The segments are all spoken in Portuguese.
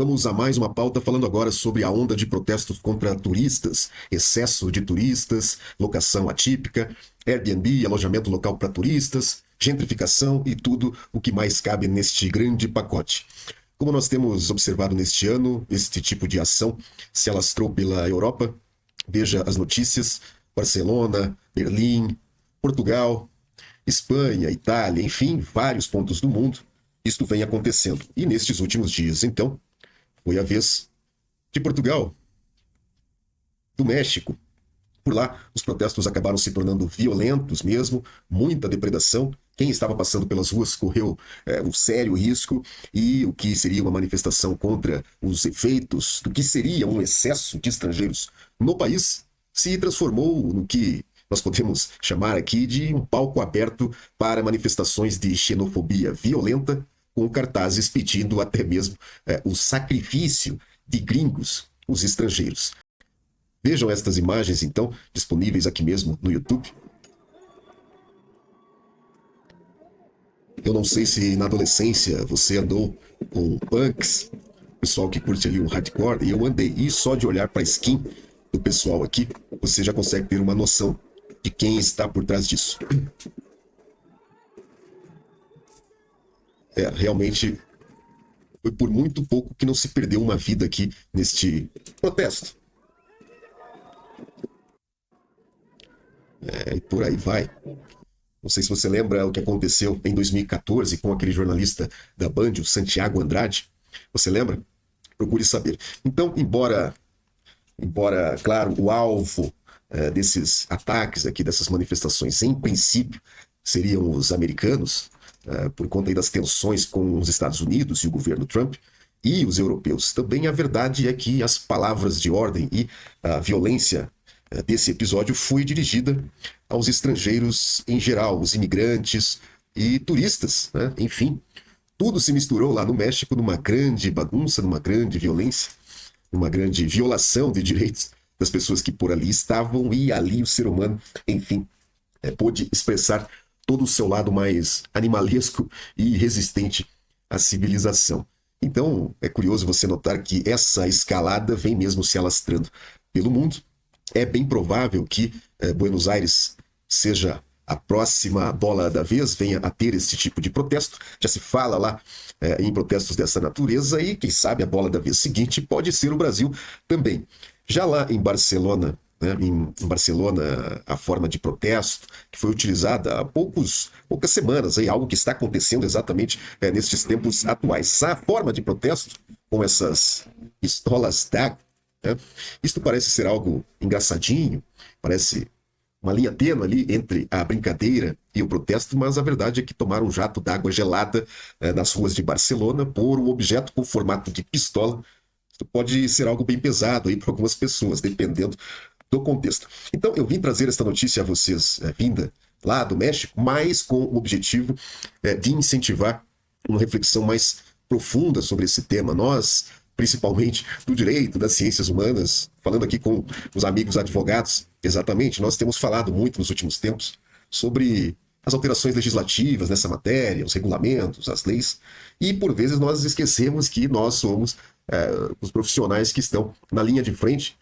Vamos a mais uma pauta falando agora sobre a onda de protestos contra turistas, excesso de turistas, locação atípica, Airbnb, alojamento local para turistas, gentrificação e tudo o que mais cabe neste grande pacote. Como nós temos observado neste ano, este tipo de ação se alastrou pela Europa. Veja as notícias: Barcelona, Berlim, Portugal, Espanha, Itália, enfim, vários pontos do mundo. Isto vem acontecendo. E nestes últimos dias, então, foi a vez de Portugal, do México. Por lá, os protestos acabaram se tornando violentos mesmo, muita depredação. Quem estava passando pelas ruas correu um sério risco, e o que seria uma manifestação contra os efeitos do que seria um excesso de estrangeiros no país se transformou no que nós podemos chamar aqui de um palco aberto para manifestações de xenofobia violenta, com cartazes pedindo até mesmo o sacrifício de gringos, os estrangeiros. Vejam estas imagens, então, disponíveis aqui mesmo no YouTube. Eu não sei se na adolescência você andou com punks, pessoal que curte ali um hardcore, e eu andei. E só de olhar para a skin do pessoal aqui, você já consegue ter uma noção de quem está por trás disso. Realmente foi por muito pouco que não se perdeu uma vida aqui neste protesto. E por aí vai. Não sei se você lembra o que aconteceu em 2014 com aquele jornalista da Band, o Santiago Andrade. Você lembra? Procure saber. Então, embora claro, o alvo desses ataques aqui, dessas manifestações, em princípio, seriam os americanos, por conta aí das tensões com os Estados Unidos e o governo Trump, e os europeus. Também a verdade é que as palavras de ordem e a violência desse episódio foi dirigida aos estrangeiros em geral, os imigrantes e turistas, né? Enfim, tudo se misturou lá no México numa grande bagunça, numa grande violência, numa grande violação de direitos das pessoas que por ali estavam, e ali o ser humano, enfim, pôde expressar todo o seu lado mais animalesco e resistente à civilização. Então, é curioso você notar que essa escalada vem mesmo se alastrando pelo mundo. É bem provável que Buenos Aires seja a próxima bola da vez, venha a ter esse tipo de protesto. Já se fala lá em protestos dessa natureza, e quem sabe a bola da vez seguinte pode ser o Brasil também. Já lá em Barcelona, né, em Barcelona, a forma de protesto que foi utilizada há poucas semanas, algo que está acontecendo exatamente nestes tempos atuais. A forma de protesto com essas pistolas d'água, né, isto parece ser algo engraçadinho, parece uma linha tênue ali entre a brincadeira e o protesto, mas a verdade é que tomar um jato d'água gelada nas ruas de Barcelona por um objeto com formato de pistola, isso pode ser algo bem pesado aí para algumas pessoas, dependendo do contexto. Então, eu vim trazer esta notícia a vocês, vinda lá do México, mas com o objetivo de incentivar uma reflexão mais profunda sobre esse tema. Nós, principalmente do direito, das ciências humanas, falando aqui com os amigos advogados, exatamente, nós temos falado muito nos últimos tempos sobre as alterações legislativas nessa matéria, os regulamentos, as leis, e por vezes nós esquecemos que nós somos os profissionais que estão na linha de frente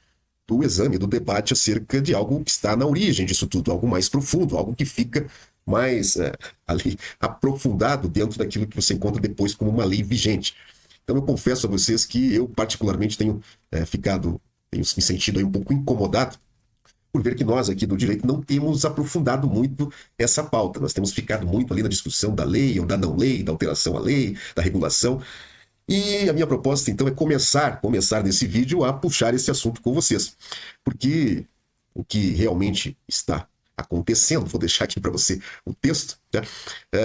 do exame, do debate acerca de algo que está na origem disso tudo, algo mais profundo, algo que fica mais ali aprofundado dentro daquilo que você encontra depois como uma lei vigente. Então eu confesso a vocês que eu particularmente tenho me sentido aí um pouco incomodado por ver que nós aqui do direito não temos aprofundado muito essa pauta. Nós temos ficado muito ali na discussão da lei ou da não lei, da alteração à lei, da regulação. E a minha proposta, então, é começar nesse vídeo a puxar esse assunto com vocês. Porque o que realmente está acontecendo, vou deixar aqui para você o texto, né?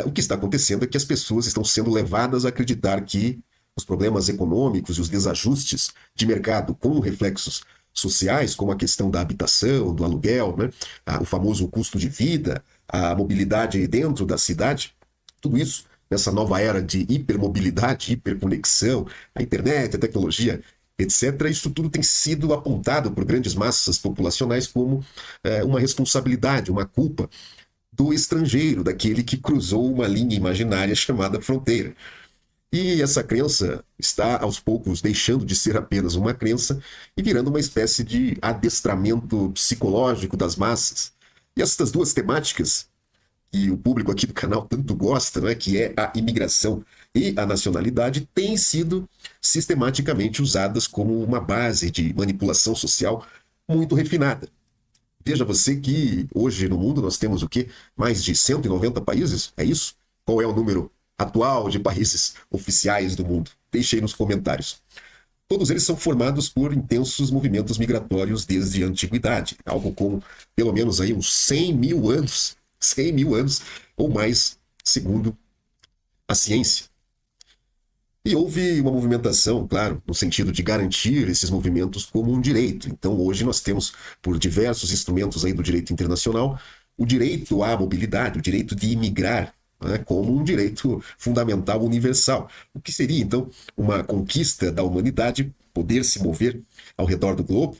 O que está acontecendo é que as pessoas estão sendo levadas a acreditar que os problemas econômicos e os desajustes de mercado com reflexos sociais, como a questão da habitação, do aluguel, né? O famoso custo de vida, a mobilidade dentro da cidade, tudo isso nessa nova era de hipermobilidade, hiperconexão, a internet, a tecnologia, etc., isso tudo tem sido apontado por grandes massas populacionais como uma responsabilidade, uma culpa do estrangeiro, daquele que cruzou uma linha imaginária chamada fronteira. E essa crença está, aos poucos, deixando de ser apenas uma crença e virando uma espécie de adestramento psicológico das massas. E essas duas temáticas, que o público aqui do canal tanto gosta, né, que é a imigração e a nacionalidade, têm sido sistematicamente usadas como uma base de manipulação social muito refinada. Veja você que hoje no mundo nós temos o quê? Mais de 190 países? É isso? Qual é o número atual de países oficiais do mundo? Deixe aí nos comentários. Todos eles são formados por intensos movimentos migratórios desde a antiguidade, algo como pelo menos aí uns 100 mil anos, 100 mil anos ou mais, segundo a ciência. E houve uma movimentação, claro, no sentido de garantir esses movimentos como um direito. Então, hoje nós temos, por diversos instrumentos aí do direito internacional, o direito à mobilidade, o direito de imigrar, né, como um direito fundamental universal. O que seria, então, uma conquista da humanidade, poder se mover ao redor do globo.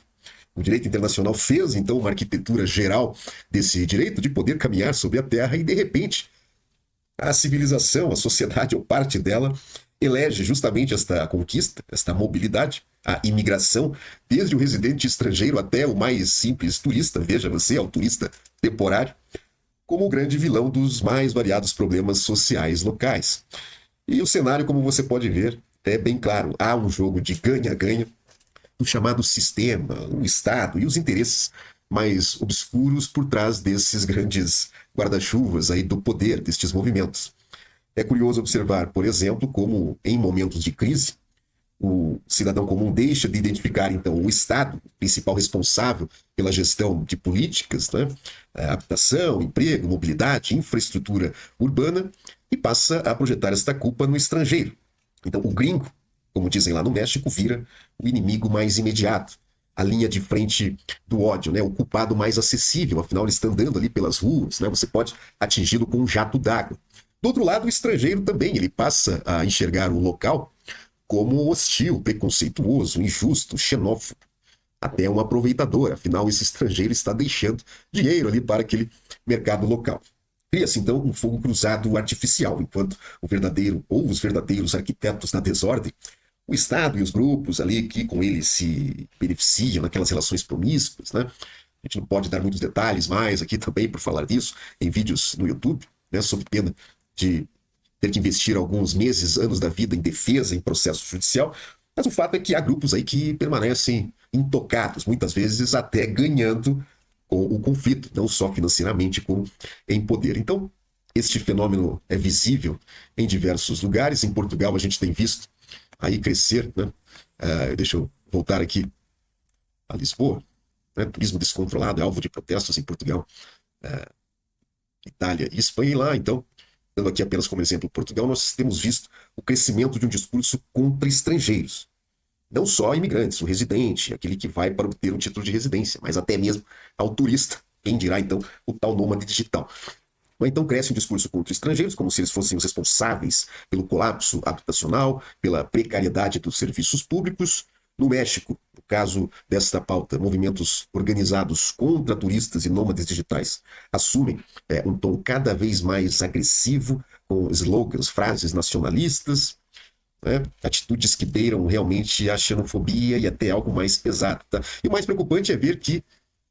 O direito internacional fez, então, uma arquitetura geral desse direito de poder caminhar sobre a Terra e, de repente, a civilização, a sociedade ou parte dela elege justamente esta conquista, esta mobilidade, a imigração, desde o residente estrangeiro até o mais simples turista, veja você, o turista temporário, como o grande vilão dos mais variados problemas sociais locais. E o cenário, como você pode ver, é bem claro. Há um jogo de ganha-ganha do chamado sistema, o Estado e os interesses mais obscuros por trás desses grandes guarda-chuvas aí do poder, destes movimentos. É curioso observar, por exemplo, como em momentos de crise, o cidadão comum deixa de identificar, então, o Estado, principal responsável pela gestão de políticas, né? Habitação, emprego, mobilidade, infraestrutura urbana, e passa a projetar esta culpa no estrangeiro. Então, o gringo, como dizem lá no México, vira o inimigo mais imediato, a linha de frente do ódio, né? O culpado mais acessível, afinal ele está andando ali pelas ruas, né? Você pode atingi-lo com um jato d'água. Do outro lado, o estrangeiro também, ele passa a enxergar o local como hostil, preconceituoso, injusto, xenófobo, até um aproveitador. Afinal, esse estrangeiro está deixando dinheiro ali para aquele mercado local. Cria-se, então, um fogo cruzado artificial, enquanto o verdadeiro ou os verdadeiros arquitetos da desordem, o Estado e os grupos ali que com ele se beneficiam naquelas relações promíscuas, né? A gente não pode dar muitos detalhes mais aqui também por falar disso em vídeos no YouTube, né, sob pena de ter que investir alguns meses, anos da vida em defesa, em processo judicial, mas o fato é que há grupos aí que permanecem intocados, muitas vezes até ganhando com o conflito, não só financeiramente, como em poder. Então, este fenômeno é visível em diversos lugares. Em Portugal a gente tem visto aí crescer, né? Deixa eu voltar aqui a Lisboa, né? Turismo descontrolado é alvo de protestos em Portugal, Itália e Espanha, e lá, então, dando aqui apenas como exemplo Portugal, nós temos visto o crescimento de um discurso contra estrangeiros. Não só imigrantes, o residente, aquele que vai para obter um título de residência, mas até mesmo ao turista, quem dirá então o tal nômade digital. Mas então cresce um discurso contra estrangeiros, como se eles fossem os responsáveis pelo colapso habitacional, pela precariedade dos serviços públicos. No México, no caso desta pauta, movimentos organizados contra turistas e nômades digitais assumem um tom cada vez mais agressivo, com slogans, frases nacionalistas, né? Atitudes que beiram realmente a xenofobia e até algo mais pesado. Tá? E o mais preocupante é ver que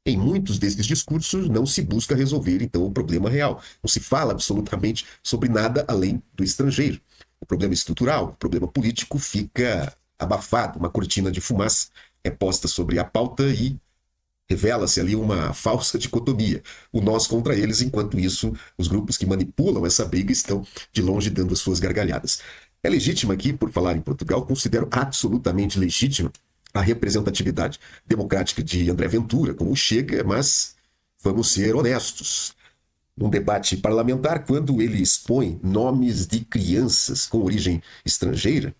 em muitos desses discursos não se busca resolver, então, o problema real. Não se fala absolutamente sobre nada além do estrangeiro. O problema estrutural, o problema político fica abafado, uma cortina de fumaça é posta sobre a pauta e revela-se ali uma falsa dicotomia, o nós contra eles, enquanto isso os grupos que manipulam essa briga estão de longe dando as suas gargalhadas. É legítima aqui, por falar em Portugal, considero absolutamente legítima a representatividade democrática de André Ventura, como Chega, mas vamos ser honestos. Num debate parlamentar, quando ele expõe nomes de crianças com origem estrangeira,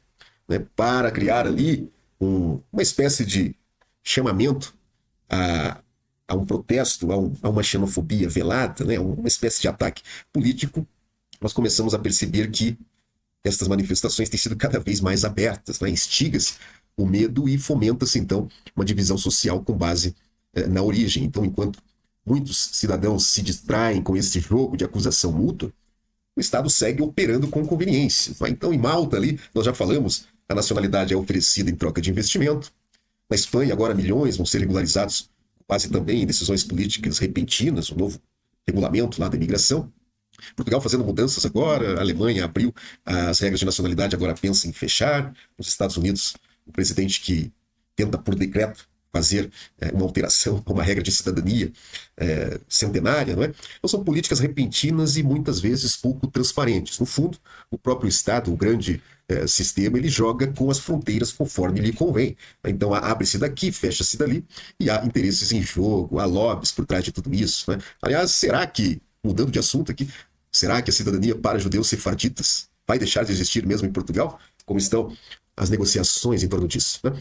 né, para criar ali uma espécie de chamamento a um protesto, a uma xenofobia velada, né, uma espécie de ataque político, nós começamos a perceber que estas manifestações têm sido cada vez mais abertas, né, instiga-se o medo e fomenta-se, então, uma divisão social com base na origem. Então, enquanto muitos cidadãos se distraem com esse jogo de acusação mútua, o Estado segue operando com conveniência. Então, em Malta, ali, nós já falamos, a nacionalidade é oferecida em troca de investimento. Na Espanha, agora, milhões vão ser regularizados, quase também em decisões políticas repentinas, o novo regulamento lá da imigração. Portugal fazendo mudanças agora, a Alemanha abriu as regras de nacionalidade, agora pensa em fechar. Nos Estados Unidos, o presidente que tenta, por decreto, fazer uma alteração, uma regra de cidadania centenária, não é? Então são políticas repentinas e muitas vezes pouco transparentes. No fundo, o próprio Estado, o grande sistema, ele joga com as fronteiras conforme lhe convém. Então abre-se daqui, fecha-se dali, e há interesses em jogo, há lobbies por trás de tudo isso, né? Aliás, será que, mudando de assunto aqui, será que a cidadania para judeus sefarditas vai deixar de existir mesmo em Portugal? Como estão as negociações em torno disso, né?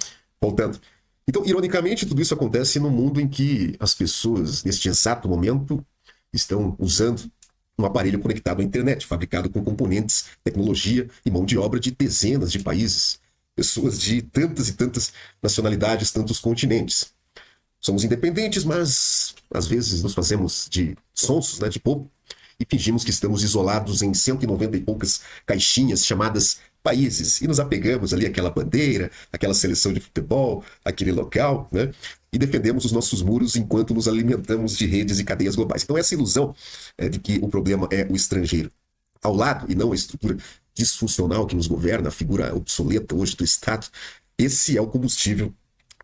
Voltando. Então, ironicamente, tudo isso acontece num mundo em que as pessoas, neste exato momento, estão usando um aparelho conectado à internet, fabricado com componentes, tecnologia e mão de obra de dezenas de países, pessoas de tantas e tantas nacionalidades, tantos continentes. Somos independentes, mas às vezes nos fazemos de sonsos, né, de bobo, e fingimos que estamos isolados em 190 e poucas caixinhas chamadas países, e nos apegamos ali àquela bandeira, àquela seleção de futebol, àquele local, né? E defendemos os nossos muros enquanto nos alimentamos de redes e cadeias globais. Então essa ilusão de que o problema é o estrangeiro ao lado e não a estrutura disfuncional que nos governa, a figura obsoleta hoje do Estado, esse é o combustível,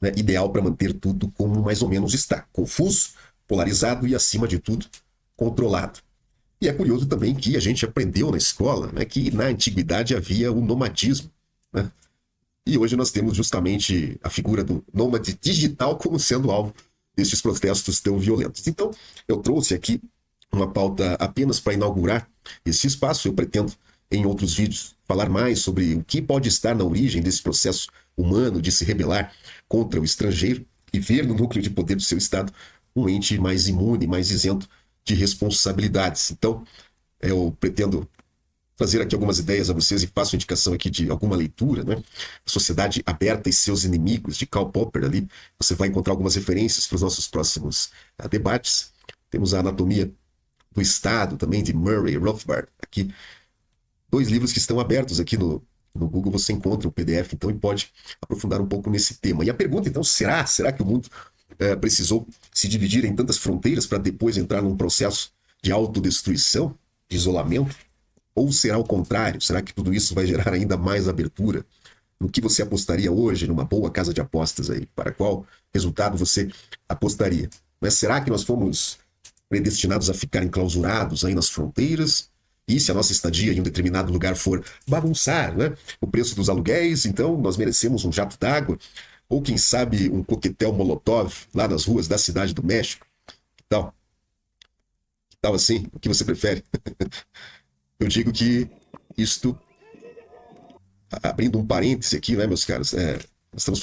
né, ideal para manter tudo como mais ou menos está, confuso, polarizado e, acima de tudo, controlado. E é curioso também que a gente aprendeu na escola, né, que na antiguidade havia o nomadismo, né? E hoje nós temos justamente a figura do nômade digital como sendo alvo destes protestos tão violentos. Então, eu trouxe aqui uma pauta apenas para inaugurar esse espaço. Eu pretendo, em outros vídeos, falar mais sobre o que pode estar na origem desse processo humano de se rebelar contra o estrangeiro e ver no núcleo de poder do seu Estado um ente mais imune, mais isento de responsabilidades. Então, eu pretendo trazer aqui algumas ideias a vocês e faço indicação aqui de alguma leitura, né? A Sociedade Aberta e Seus Inimigos, de Karl Popper, ali. Você vai encontrar algumas referências para os nossos próximos debates. Temos a Anatomia do Estado, também, de Murray Rothbard. Aqui, 2 livros que estão abertos aqui no Google, você encontra o PDF, então, e pode aprofundar um pouco nesse tema. E a pergunta, então, será que o mundo precisou se dividir em tantas fronteiras para depois entrar num processo de autodestruição, de isolamento? Ou será o contrário? Será que tudo isso vai gerar ainda mais abertura? No que você apostaria hoje numa boa casa de apostas aí? Para qual resultado você apostaria? Mas será que nós fomos predestinados a ficar enclausurados aí nas fronteiras? E se a nossa estadia em um determinado lugar for bagunçar, né, o preço dos aluguéis, então nós merecemos um jato d'água? Ou quem sabe um coquetel Molotov lá nas ruas da Cidade do México? Que tal? Que tal assim? O que você prefere? Eu digo que isto, abrindo um parêntese aqui, né, meus caros, nós estamos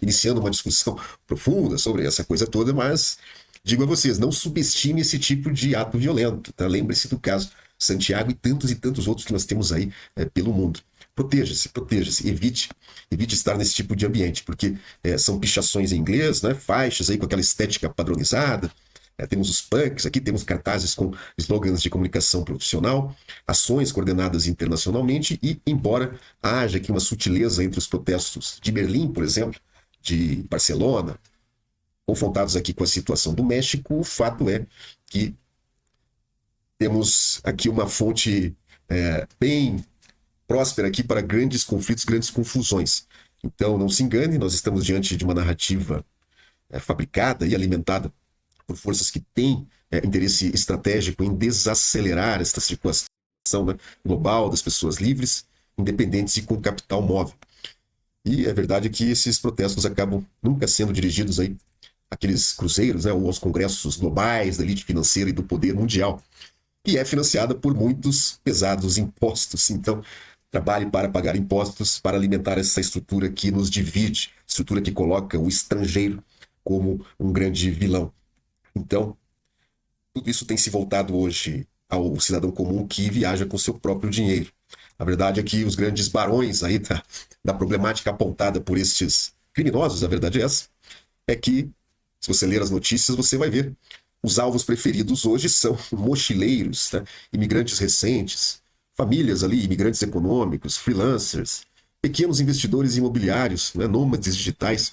iniciando uma discussão profunda sobre essa coisa toda, mas digo a vocês, não subestime esse tipo de ato violento, tá? Lembre-se do caso Santiago e tantos outros que nós temos aí pelo mundo. Proteja-se, evite estar nesse tipo de ambiente, porque são pichações em inglês, né, faixas aí com aquela estética padronizada. Temos os punks aqui, temos cartazes com slogans de comunicação profissional, ações coordenadas internacionalmente e, embora haja aqui uma sutileza entre os protestos de Berlim, por exemplo, de Barcelona, confrontados aqui com a situação do México, o fato é que temos aqui uma fonte bem próspera aqui para grandes conflitos, grandes confusões. Então, não se engane, nós estamos diante de uma narrativa fabricada e alimentada por forças que têm interesse estratégico em desacelerar esta circulação, né, global das pessoas livres, independentes e com capital móvel. E é verdade que esses protestos acabam nunca sendo dirigidos aí àqueles cruzeiros, né, ou aos congressos globais da elite financeira e do poder mundial, que é financiada por muitos pesados impostos. Então, trabalhe para pagar impostos, para alimentar essa estrutura que nos divide, estrutura que coloca o estrangeiro como um grande vilão. Então, tudo isso tem se voltado hoje ao cidadão comum que viaja com seu próprio dinheiro. A verdade é que os grandes barões aí da problemática apontada por estes criminosos, a verdade é essa, é que, se você ler as notícias, você vai ver Os alvos preferidos hoje são mochileiros, né? Imigrantes recentes, famílias ali, imigrantes econômicos, freelancers, pequenos investidores imobiliários, né? Nômades digitais.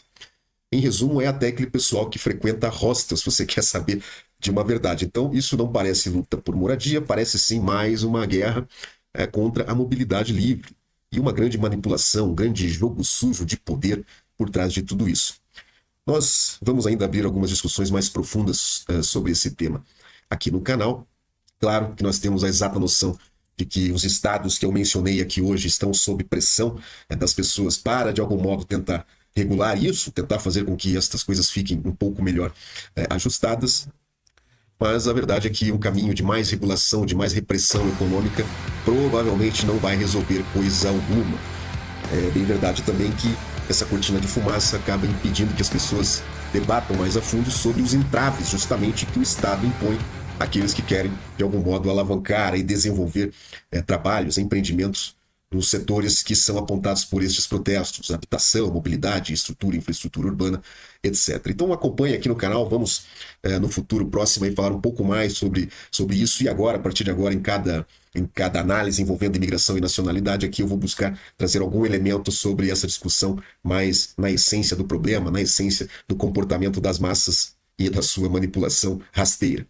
Em resumo, é até aquele pessoal que frequenta hostels, se você quer saber de uma verdade. Então, isso não parece luta por moradia, parece sim mais uma guerra contra a mobilidade livre e uma grande manipulação, um grande jogo sujo de poder por trás de tudo isso. Nós vamos ainda abrir algumas discussões mais profundas sobre esse tema aqui no canal. Claro que nós temos a exata noção de que os estados que eu mencionei aqui hoje estão sob pressão das pessoas para, de algum modo, tentar regular isso, tentar fazer com que estas coisas fiquem um pouco melhor ajustadas. Mas a verdade é que um caminho de mais regulação, de mais repressão econômica, provavelmente não vai resolver coisa alguma. É bem verdade também que essa cortina de fumaça acaba impedindo que as pessoas debatam mais a fundo sobre os entraves, justamente, que o Estado impõe àqueles que querem, de algum modo, alavancar e desenvolver trabalhos, empreendimentos nos setores que são apontados por estes protestos: habitação, mobilidade, estrutura, infraestrutura urbana, etc. Então acompanhe aqui no canal, vamos no futuro próximo aí falar um pouco mais sobre isso, e agora, a partir de agora, em cada análise envolvendo imigração e nacionalidade, aqui eu vou buscar trazer algum elemento sobre essa discussão mais na essência do problema, na essência do comportamento das massas e da sua manipulação rasteira.